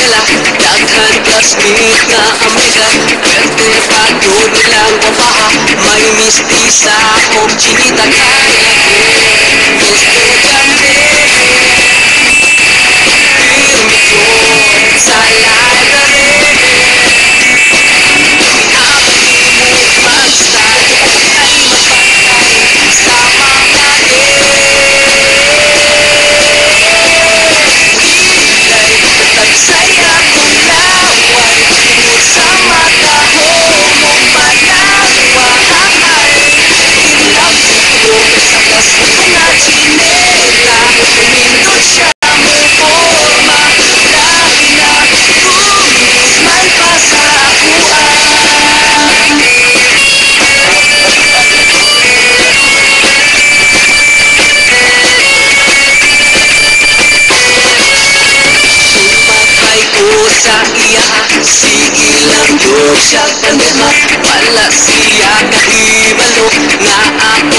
dala daghan classmate nga amiga pwede pagod nilang babaha may mistisa o chinita kaya estudyante permisyon sa library inabi mo mag-start ay mapatay sa mga saya kong laway tungod sa mata mong palawahay inlove ko sa kasong na chinela umindot siya mo forma dahil na tumis man pa sa akuan sa iya sige lang yun siya pandema wala siya kahibalo nga ako